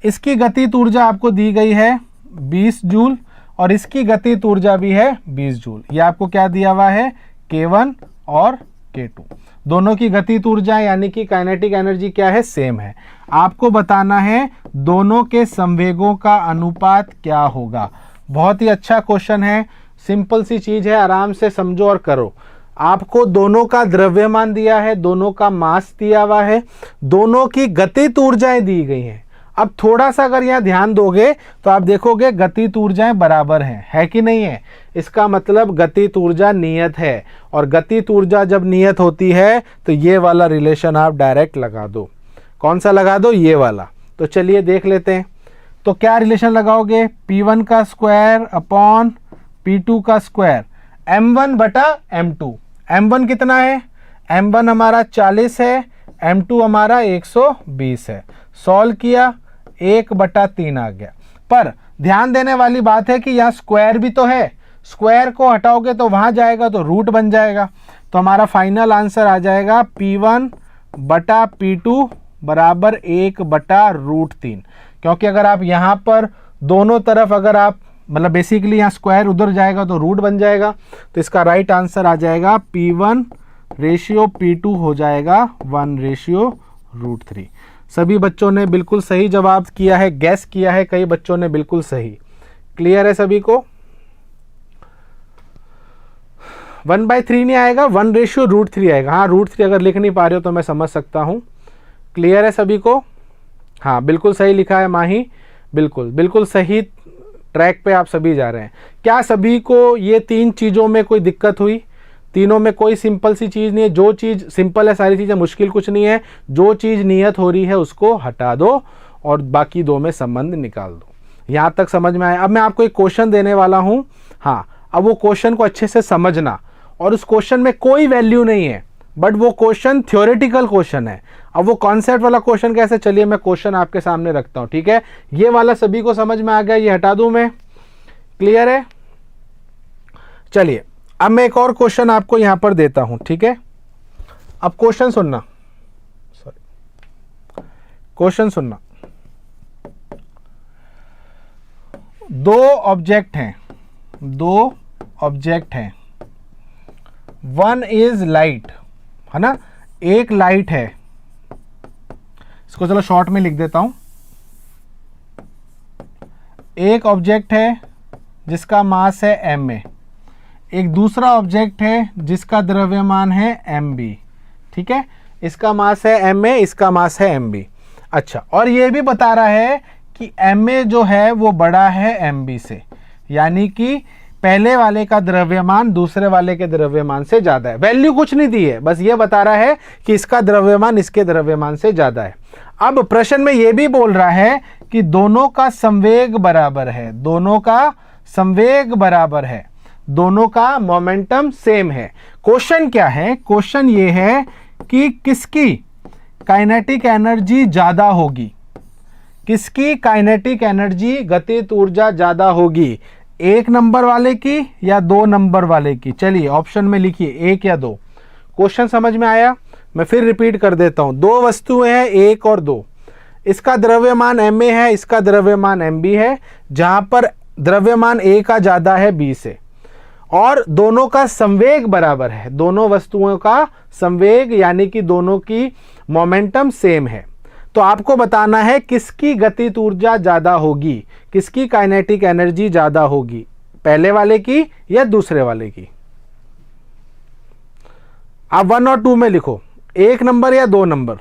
A: इसकी गतिज ऊर्जा आपको दी गई है 20 जूल और इसकी गतिज ऊर्जा भी है 20 जूल। ये आपको क्या दिया हुआ है, K1 और K2। दोनों की गतिज ऊर्जा यानी कि काइनेटिक एनर्जी क्या है, सेम है। आपको बताना है दोनों के संवेगों का अनुपात क्या होगा। बहुत ही अच्छा क्वेश्चन है, सिंपल सी चीज है, आराम से समझो और करो। आपको दोनों का द्रव्यमान दिया है, दोनों का मास दिया हुआ है, दोनों की गतिज ऊर्जाएं दी गई हैं। अब थोड़ा सा अगर यहाँ ध्यान दोगे तो आप देखोगे गतिज ऊर्जाएं बराबर हैं, है कि नहीं है? इसका मतलब गतिज ऊर्जा नियत है, और गतिज ऊर्जा जब नियत होती है तो ये वाला रिलेशन आप डायरेक्ट लगा दो। कौन सा लगा दो, ये वाला। तो चलिए देख लेते हैं। तो क्या रिलेशन लगाओगे, P1 का स्क्वायर अपॉन P2 का स्क्वायर, M1/M2। M1 कितना है, M1 हमारा 40 है, M2 हमारा 120 है। सॉल्व किया, 1/3 आ गया। पर ध्यान देने वाली बात है कि यहाँ स्क्वायर भी तो है, स्क्वायर को हटाओगे तो वहाँ जाएगा तो रूट बन जाएगा। तो हमारा फाइनल आंसर आ जाएगा P1 बटा P2 बराबर 1/√3। क्योंकि अगर आप यहाँ पर दोनों तरफ अगर आप मतलब बेसिकली यहाँ स्क्वायर उधर जाएगा तो रूट बन जाएगा। तो इसका राइट आंसर आ जाएगा P1 रेशियो P2 हो जाएगा 1/√3। सभी बच्चों ने बिल्कुल सही जवाब किया है, गैस किया है, कई बच्चों ने बिल्कुल सही। क्लियर है सभी को? 1/3 नहीं आएगा, 1/√3 आएगा। हाँ, √3 अगर लिख नहीं पा रहे हो तो मैं समझ सकता हूँ। क्लियर है सभी को? हाँ, बिल्कुल सही लिखा है माही, बिल्कुल सही ट्रैक पे आप सभी जा रहे हैं। क्या सभी को ये 3 चीज़ों में कोई दिक्कत हुई? तीनों में कोई सिंपल सी चीज़ नहीं है। जो चीज़ सिंपल है सारी चीज़ें, मुश्किल कुछ नहीं है। जो चीज़ नियत हो रही है उसको हटा दो और बाकी 2 में संबंध निकाल दो। यहाँ तक समझ में आया? अब मैं आपको एक क्वेश्चन देने वाला हूँ। हाँ, अब वो क्वेश्चन को अच्छे से समझना, और उस क्वेश्चन में कोई वैल्यू नहीं है, बट वो क्वेश्चन थ्योरेटिकल क्वेश्चन है। अब वो कॉन्सेप्ट वाला क्वेश्चन कैसे, चलिए मैं क्वेश्चन आपके सामने रखता हूँ। ठीक है, ये वाला सभी को समझ में आ गया, ये हटा दूं मैं। क्लियर है? चलिए अब मैं एक और क्वेश्चन आपको यहां पर देता हूं। ठीक है, अब क्वेश्चन सुनना, क्वेश्चन सुनना। 2 ऑब्जेक्ट हैं, 1 इज लाइट, है ना, एक लाइट है। इसको चलो शॉर्ट में लिख देता हूं। एक ऑब्जेक्ट है जिसका मास है m, एक दूसरा ऑब्जेक्ट है जिसका द्रव्यमान है mb। ठीक है, इसका मास है ma, इसका मास है mb। अच्छा, और ये भी बता रहा है कि ma जो है वो बड़ा है mb से, यानी कि पहले वाले का द्रव्यमान दूसरे वाले के द्रव्यमान से ज्यादा है। वैल्यू कुछ नहीं दी है, बस ये बता रहा है कि इसका द्रव्यमान इसके द्रव्यमान से ज्यादा है। अब प्रश्न में ये भी बोल रहा है कि दोनों का संवेग बराबर है, दोनों का संवेग बराबर है, दोनों का मोमेंटम सेम है। क्वेश्चन क्या है? क्वेश्चन ये है कि किसकी काइनेटिक एनर्जी ज्यादा होगी, किसकी काइनेटिक एनर्जी गतिज ऊर्जा ज्यादा होगी, 1 नंबर वाले की या 2 नंबर वाले की? चलिए ऑप्शन में लिखिए 1 या 2। क्वेश्चन समझ में आया? मैं फिर रिपीट कर देता हूं। 2 वस्तुएं हैं, 1 और 2। इसका द्रव्यमान ma है, इसका द्रव्यमान mb है, जहां पर द्रव्यमान a का ज्यादा है b से, और दोनों का संवेग बराबर है। दोनों वस्तुओं का संवेग यानी कि दोनों की मोमेंटम सेम है। तो आपको बताना है किसकी गतिज ऊर्जा ज्यादा होगी, किसकी काइनेटिक एनर्जी ज्यादा होगी, पहले वाले की या दूसरे वाले की? आप 1 और 2 में लिखो, 1 नंबर या 2 नंबर।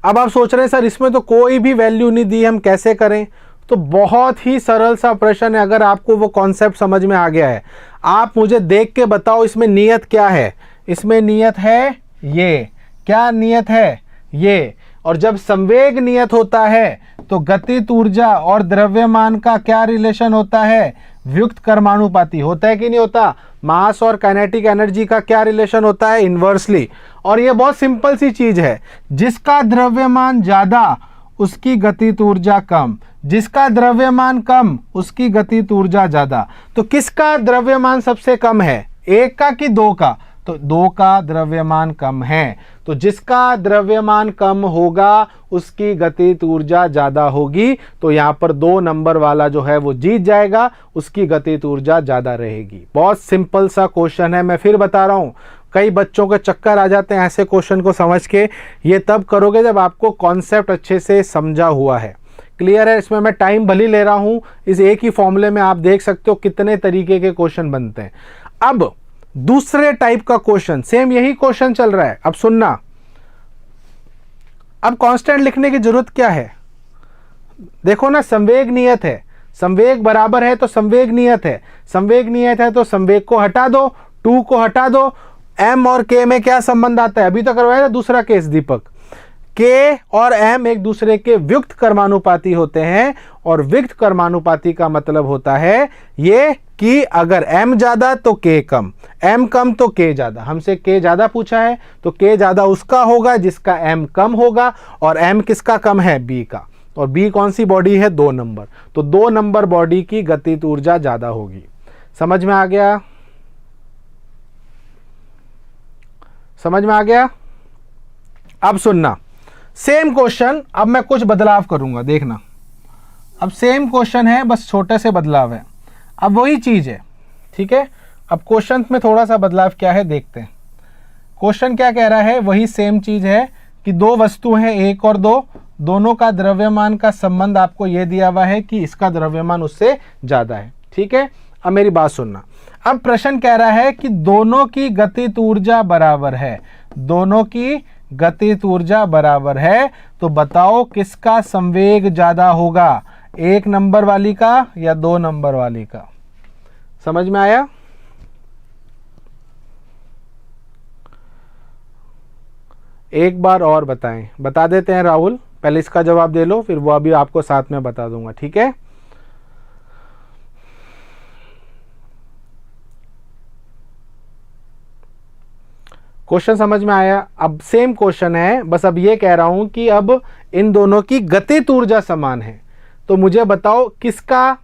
A: अब आप सोच रहे हैं सर इसमें तो कोई भी वैल्यू नहीं दी, हम कैसे करें? तो बहुत ही सरल सा प्रश्न है। अगर आपको वो कॉन्सेप्ट समझ में आ गया है, आप मुझे देख के बताओ इसमें नियत क्या है। इसमें नियत है ये, क्या नियत है? ये। और जब संवेग नियत होता है तो गतिज ऊर्जा और द्रव्यमान का क्या रिलेशन होता है? व्युक्त कर्मानुपाती होता है कि नहीं होता? मास और काइनेटिक एनर्जी का क्या रिलेशन होता है? इन्वर्सली। और ये बहुत सिंपल सी चीज है, जिसका द्रव्यमान ज्यादा उसकी गतिज ऊर्जा कम, जिसका द्रव्यमान कम उसकी गतिज ऊर्जा ज्यादा। तो किसका द्रव्यमान सबसे कम है, 1 का कि 2 का? तो 2 का द्रव्यमान कम है। तो जिसका द्रव्यमान कम होगा उसकी गतिज ऊर्जा ज्यादा होगी। तो यहां पर 2 नंबर वाला जो है वो जीत जाएगा, उसकी गतिज ऊर्जा ज्यादा रहेगी। बहुत सिंपल सा क्वेश्चन है, मैं फिर बता रहा हूं। कई बच्चों के चक्कर आ जाते हैं ऐसे क्वेश्चन को समझ के। ये तब करोगे जब आपको कॉन्सेप्ट अच्छे से समझा हुआ है। क्लियर है? इसमें मैं टाइम भले ले रहा हूं, इस एक ही फॉर्मूले में आप देख सकते हो कितने तरीके के क्वेश्चन बनते हैं। अब दूसरे टाइप का क्वेश्चन, सेम यही क्वेश्चन चल रहा है। अब सुनना, अब कांस्टेंट लिखने की जरूरत क्या है? देखो ना, संवेग नियत है, संवेग बराबर है तो संवेग नियत है, संवेग नियत है तो संवेग को हटा दो, 2 को हटा दो। m और k में क्या संबंध आता है? अभी तो करवाया था दूसरा केस दीपक। k और m एक दूसरे के व्युक्त कर्मानुपाती होते हैं, और व्युक्त कर्मानुपाती का मतलब होता है ये कि अगर m ज्यादा तो k कम, m कम तो k ज्यादा। हमसे k ज्यादा पूछा है तो k ज्यादा उसका होगा जिसका m कम होगा, और m किसका कम है? b का। और बी कौन सी बॉडी है, 2 नंबर। तो 2 नंबर बॉडी की गतिज ऊर्जा ज्यादा होगी। समझ में आ गया? समझ में आ गया? अब सुनना, सेम क्वेश्चन, अब मैं कुछ बदलाव करूंगा, देखना। अब सेम क्वेश्चन है, बस छोटे से बदलाव है। अब वही चीज है, ठीक है। अब क्वेश्चन में थोड़ा सा बदलाव क्या है देखते हैं। क्वेश्चन क्या कह रहा है, वही सेम चीज है कि 2 वस्तु हैं 1 और 2, दोनों का द्रव्यमान का संबंध आपको यह दिया हुआ है कि इसका द्रव्यमान उससे ज्यादा है, ठीक है। अब मेरी बात सुनना। अब प्रश्न कह रहा है कि दोनों की गतिज ऊर्जा बराबर है, दोनों की गतिज ऊर्जा बराबर है, तो बताओ किसका संवेग ज्यादा होगा, 1 नंबर वाली का या 2 नंबर वाली का? समझ में आया? एक बार और बताएं, बता देते हैं राहुल, पहले इसका जवाब दे लो, फिर वो अभी आपको साथ में बता दूंगा, ठीक है। क्वेश्चन समझ में आया? अब सेम क्वेश्चन है, बस अब ये कह रहा हूं कि अब इन दोनों की गतिज ऊर्जा समान है, तो मुझे बताओ किसका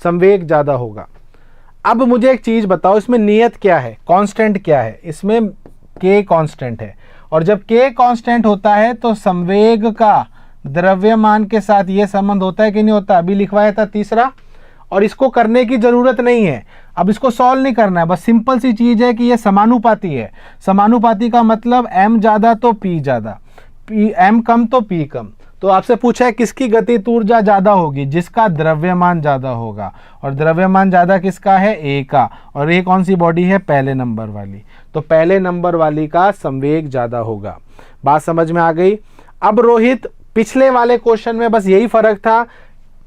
A: संवेग ज्यादा होगा। अब मुझे एक चीज बताओ, इसमें नियत क्या है, कांस्टेंट क्या है? इसमें k कांस्टेंट है, और जब k कांस्टेंट होता है तो संवेग का द्रव्यमान के साथ ये संबंध होता है कि नहीं होता? अभी लिखवाया था तीसरा, और इसको करने की जरूरत नहीं है, अब इसको सॉल्व नहीं करना है, बस सिंपल सी चीज है कि ये समानुपाती है। समानुपाती का मतलब m ज्यादा तो p ज्यादा, m कम तो p कम। तो आपसे पूछा है किसकी गतिज ऊर्जा ज्यादा होगी, जिसका द्रव्यमान ज्यादा होगा, और द्रव्यमान ज्यादा किसका है, a का, और ये कौन सी बॉडी है, पहले नंबर वाली, तो पहले नंबर वाली का संवेग ज्यादा होगा। बात समझ में आ गई? अब रोहित, पिछले वाले क्वेश्चन में बस यही फर्क था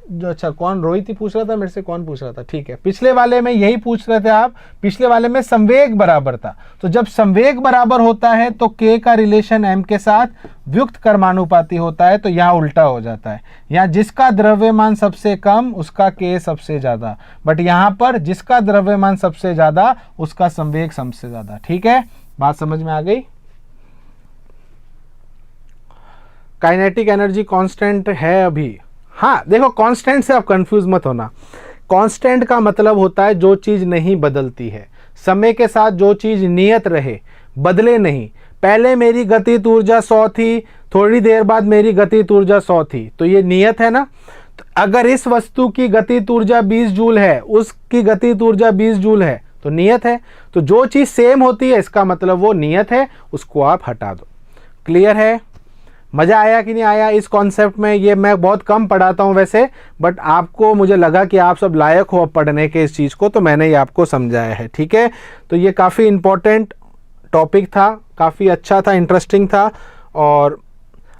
A: जो, अच्छा कौन, रोहित ही पूछ रहा था मेरे से, कौन पूछ रहा था, ठीक है, पिछले वाले में यही पूछ रहे थे आप, पिछले वाले में संवेग बराबर था। तो जब संवेग बराबर होता है तो k का रिलेशन m के साथ व्युक्त कर्मानुपाती होता है, तो यहाँ उल्टा हो जाता है, यहाँ जिसका द्रव्यमान सबसे कम उसका k सबसे ज्यादा, बट यहाँ पर जिसका द्रव्यमान सबसे ज्यादा उसका संवेग सबसे ज्यादा, ठीक है। बात समझ में आ गई? काइनेटिक एनर्जी कांस्टेंट है अभी, हाँ देखो, कांस्टेंट से आप कंफ्यूज मत होना। कांस्टेंट का मतलब होता है जो चीज नहीं बदलती है, समय के साथ जो चीज नियत रहे, बदले नहीं। पहले मेरी गतिज ऊर्जा 100 थी, थोड़ी देर बाद मेरी गतिज ऊर्जा 100 थी, तो ये नियत है ना। तो अगर इस वस्तु की गतिज ऊर्जा 20 जूल है, उसकी गतिज ऊर्जा 20 जूल है, तो नियत है। तो जो चीज सेम होती है इसका मतलब वो नियत है, उसको आप हटा दो। क्लियर है? मजा आया कि नहीं आया इस कॉन्सेप्ट में? ये मैं बहुत कम पढ़ाता हूं वैसे, बट आपको, मुझे लगा कि आप सब लायक हो पढ़ने के इस चीज को, तो मैंने ये आपको समझाया है, ठीक है। तो ये काफी इंपॉर्टेंट टॉपिक था, काफी अच्छा था, इंटरेस्टिंग था। और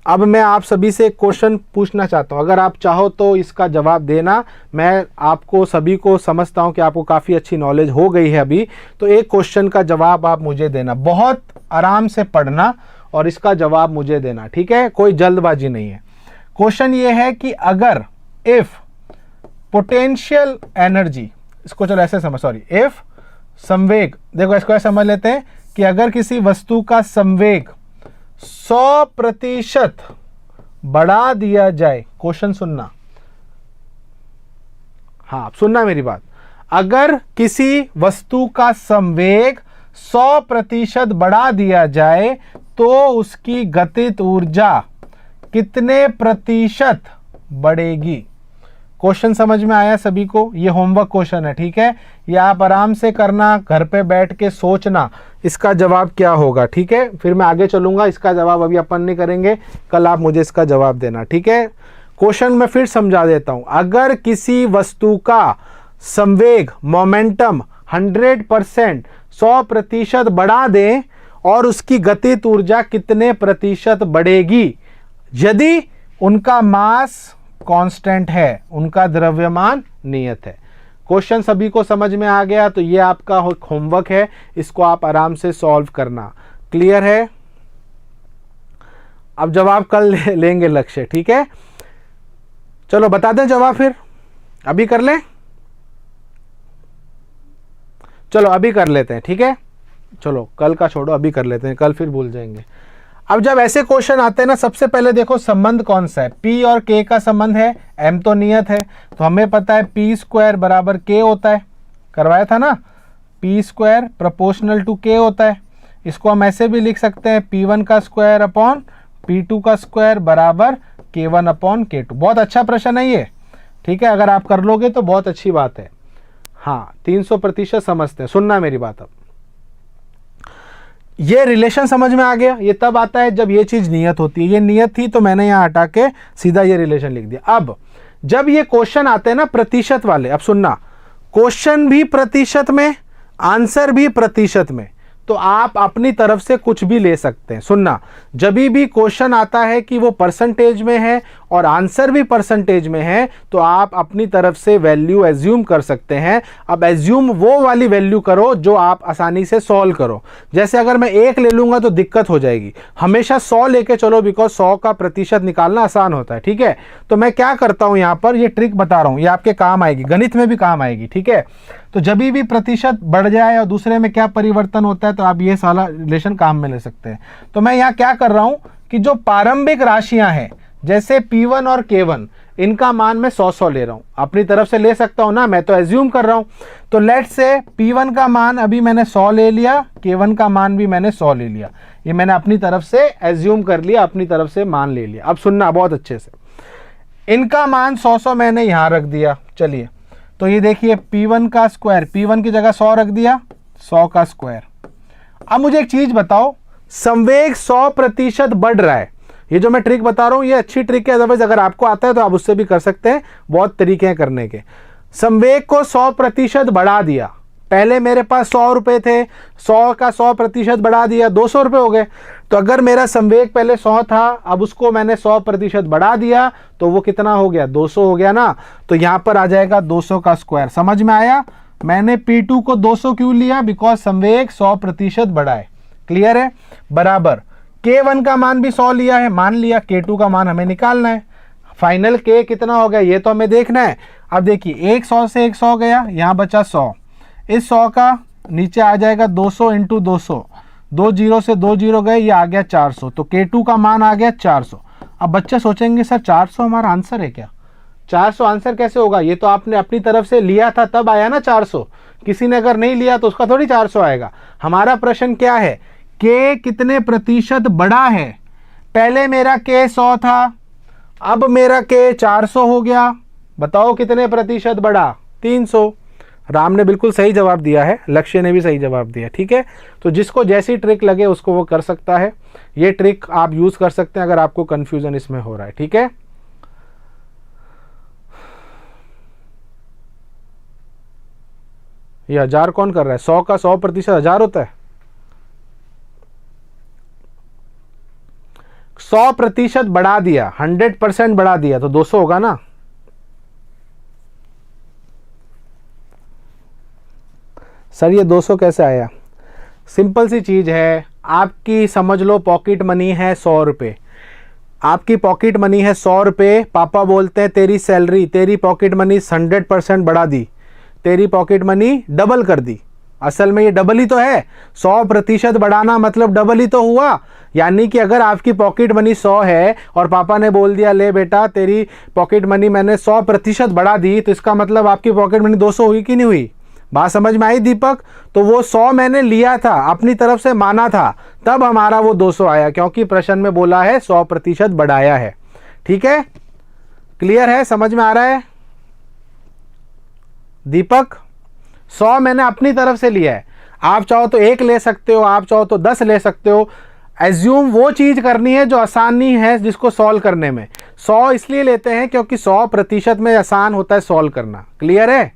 A: अब मैं आप सभी से क्वेश्चन पूछना चाहता हूं, अगर आप चाहो तो इसका जवाब देना। मैं आपको सभी को समझता हूं कि आपको काफी अच्छी नॉलेज हो गई है अभी, तो एक क्वेश्चन का जवाब आप मुझे देना, बहुत आराम से पढ़ना और इसका जवाब मुझे देना, ठीक है, कोई जल्दबाजी नहीं है। क्वेश्चन ये है कि अगर इफ पोटेंशियल एनर्जी, इसको चलो ऐसे समझ, सॉरी, इफ संवेग, देखो इसको ऐसे समझ लेते हैं कि अगर किसी वस्तु का संवेग 100% बढ़ा दिया जाए, क्वेश्चन सुनना, हाँ सुनना मेरी बात, अगर किसी वस्तु का संवेग 100% बढ़ा दिया जाए तो उसकी गतिज ऊर्जा कितने प्रतिशत बढ़ेगी? क्वेश्चन समझ में आया सभी को? ये होमवर्क क्वेश्चन है, ठीक है, ये आप आराम से करना, घर पे बैठ के सोचना इसका जवाब क्या होगा, ठीक है। फिर मैं आगे चलूंगा, इसका जवाब अभी अपन नहीं करेंगे, कल आप मुझे इसका जवाब देना, ठीक है। क्वेश्चन मैं फिर समझा देता हूं, अगर किसी वस्तु का संवेग, मोमेंटम 100%, 100% बढ़ा दें और उसकी गतिज ऊर्जा कितने प्रतिशत बढ़ेगी यदि उनका मास कांस्टेंट है, उनका द्रव्यमान नियत है। क्वेश्चन सभी को समझ में आ गया? तो ये आपका होमवर्क है, इसको आप आराम से सॉल्व करना। क्लियर है? अब जवाब कल लेंगे लक्ष्य, ठीक है। चलो बता दें जवाब, फिर अभी कर लें, चलो अभी कर लेते हैं, ठीक है। चलो कल का छोड़ो, अभी कर लेते हैं, कल फिर भूल जाएंगे। अब जब ऐसे क्वेश्चन आते हैं ना, सबसे पहले देखो संबंध कौन सा है, P और K का संबंध है, M तो नियत है, तो हमें पता है P स्क्वायर बराबर K होता है, करवाया था ना, P square proportional to K होता है। इसको हम ऐसे भी लिख सकते हैं P1 का स्क्वायर अपॉन P2 का स्क्वायर बराबर K1 अपॉन K2। बहुत अच्छा प्रश्न है ये, ठीक है, अगर आप कर लोगे तो बहुत अच्छी बात है। हाँ 300% समझते हैं, सुनना मेरी बात। अब ये रिलेशन समझ में आ गया, ये तब आता है जब ये चीज नियत होती है। ये नियत थी तो मैंने यहां हटा के सीधा ये रिलेशन लिख दिया। अब जब ये क्वेश्चन आते हैं ना प्रतिशत वाले, अब सुनना, क्वेश्चन भी प्रतिशत में, आंसर भी प्रतिशत में, तो आप अपनी तरफ से कुछ भी ले सकते हैं। सुनना, जब भी क्वेश्चन आता है कि वो परसेंटेज में है और आंसर भी परसेंटेज में है, तो आप अपनी तरफ से वैल्यू एज्यूम कर सकते हैं। अब एज्यूम वो वाली वैल्यू करो जो आप आसानी से सॉल्व करो। जैसे अगर मैं 1 ले लूंगा तो दिक्कत हो जाएगी, हमेशा 100 लेके चलो, बिकॉज 100 का प्रतिशत निकालना आसान होता है, ठीक है। तो मैं क्या करता हूं, यहां पर ये ट्रिक बता रहा हूं, ये आपके काम आएगी, गणित में भी काम आएगी, ठीक है। तो जब भी प्रतिशत बढ़ जाए और दूसरे में क्या परिवर्तन होता है, तो आप ये सारा रिलेशन काम में ले सकते हैं। तो मैं यहाँ क्या कर रहा हूं कि जो प्रारंभिक राशियां हैं, जैसे P1 और K1, इनका मान मैं 100 ले रहा हूं, अपनी तरफ से ले सकता हूं ना, मैं तो एज्यूम कर रहा हूं। तो लेट्स से P1 का मान अभी मैंने 100 ले लिया, K1 का मान भी मैंने 100 ले लिया, ये मैंने अपनी तरफ से एज्यूम कर लिया, अपनी तरफ से मान ले लिया। अब सुनना बहुत अच्छे से, इनका मान 100 मैंने यहां रख दिया। चलिए, तो ये देखिए P1 का स्क्वायर, P1 की जगह 100 रख दिया, 100 का स्क्वायर। अब मुझे एक चीज बताओ, संवेग 100% बढ़ रहा है, ये जो मैं ट्रिक बता रहा हूं ये अच्छी ट्रिक है, अदरवाइज अगर आपको आता है तो आप उससे भी कर सकते हैं, बहुत तरीके हैं करने के। संवेग को 100% बढ़ा दिया, पहले मेरे पास 100 रुपए थे, 100 का 100% बढ़ा दिया, 200 रुपए हो गए। तो अगर मेरा संवेग पहले 100 था, अब उसको मैंने 100% बढ़ा दिया, तो वो कितना हो गया, 200 हो गया ना। तो यहां पर आ जाएगा 200 का स्क्वायर। समझ में आया? मैंने P2 को 200 क्यों लिया, बिकॉज संवेग 100% बढ़ा है। क्लियर है? बराबर K1 का मान भी 100 लिया है, मान लिया, K2 का मान हमें निकालना है। फाइनल K कितना हो गया ये तो हमें देखना है। अब देखिए, एक 100 से एक 100 गया, यहां बचा 100, इस 100 का नीचे आ जाएगा 200 इंटू 200, 2 जीरो से 2 जीरो गए, ये आ गया 400, तो K2 का मान आ गया 400। अब बच्चे सोचेंगे सर 400 हमारा आंसर है क्या, 400 आंसर कैसे होगा, ये तो आपने अपनी तरफ से लिया था तब आया ना 400, किसी ने अगर नहीं लिया तो उसका थोड़ी 400 आएगा। हमारा प्रश्न क्या है, K कितने प्रतिशत बढ़ा है, पहले मेरा K 100 था, अब मेरा K 400 हो गया, बताओ कितने प्रतिशत बढ़ा, 300। राम ने बिल्कुल सही जवाब दिया है, लक्ष्य ने भी सही जवाब दिया, ठीक है। तो जिसको जैसी ट्रिक लगे उसको वो कर सकता है, ये ट्रिक आप यूज कर सकते हैं अगर आपको कंफ्यूजन इसमें हो रहा है, ठीक है। ये 1000 कौन कर रहा है, 100 का 100% 1000 होता है, 100% बढ़ा दिया, 100% बढ़ा दिया तो 200 होगा ना। सर ये 200 कैसे आया, सिंपल सी चीज है, आपकी समझ लो पॉकेट मनी है 100 रुपये, आपकी पॉकेट मनी है 100 रुपये, पापा बोलते हैं तेरी सैलरी, तेरी पॉकेट मनी 100% बढ़ा दी, तेरी पॉकेट मनी डबल कर दी। असल में ये डबल ही तो है, 100% बढ़ाना मतलब डबल ही तो हुआ। यानी कि अगर आपकी पॉकेट मनी 100 है और पापा ने बोल दिया ले बेटा तेरी पॉकेट मनी मैंने 100% बढ़ा दी, तो इसका मतलब आपकी पॉकेट मनी 200 हुई कि नहीं हुई, बात समझ में आई दीपक। तो वो 100 मैंने लिया था, अपनी तरफ से माना था, तब हमारा वो 200 आया, क्योंकि प्रश्न में बोला है 100% बढ़ाया है, ठीक है। क्लियर है, समझ में आ रहा है दीपक। 100 मैंने अपनी तरफ से लिया है, आप चाहो तो 1 ले सकते हो, आप चाहो तो 10 ले सकते हो। एज्यूम वो चीज करनी है जो आसानी है जिसको सॉल्व करने में। 100 इसलिए लेते हैं क्योंकि 100% में आसान होता है सॉल्व करना। क्लियर है,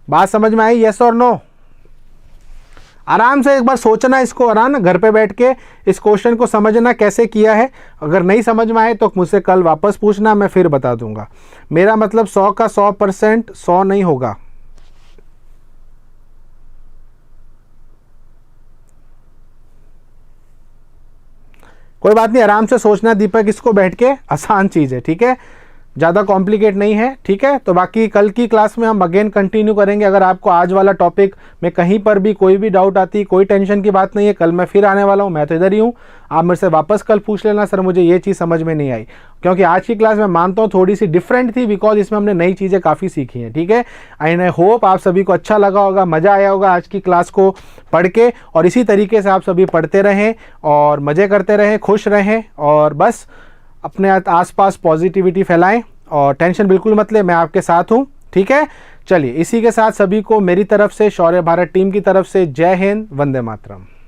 A: बात समझ में आई, यस और नो। आराम से एक बार सोचना इसको, आराम ना घर पे बैठ के इस क्वेश्चन को समझना कैसे किया है। अगर नहीं समझ में आए तो मुझसे कल वापस पूछना, मैं फिर बता दूंगा। मेरा मतलब 100 का 100% 100 नहीं होगा। कोई बात नहीं, आराम से सोचना दीपक, इसको बैठ के, आसान चीज है, ठीक है। ज़्यादा कॉम्प्लिकेट नहीं है, ठीक है। तो बाकी कल की क्लास में हम अगेन कंटिन्यू करेंगे। अगर आपको आज वाला टॉपिक में कहीं पर भी कोई भी डाउट आती, कोई टेंशन की बात नहीं है, कल मैं फिर आने वाला हूँ, मैं तो इधर ही हूँ। आप मेरे से वापस कल पूछ लेना, सर मुझे ये चीज़ समझ में नहीं आई, क्योंकि आज की क्लास मैं मानता हूँ थोड़ी सी डिफरेंट थी, बिकॉज इसमें हमने नई चीज़ें काफ़ी सीखी हैं, ठीक है। एंड आई होप आप सभी को अच्छा लगा होगा, मज़ा आया होगा आज की क्लास को पढ़ के, और इसी तरीके से आप सभी पढ़ते रहें और मज़े करते रहें, खुश रहें, और बस अपने आसपास पॉजिटिविटी फैलाएं और टेंशन बिल्कुल मत ले, मैं आपके साथ हूं, ठीक है। चलिए, इसी के साथ सभी को मेरी तरफ से, शौर्य भारत टीम की तरफ से, जय हिंद, वंदे मातरम।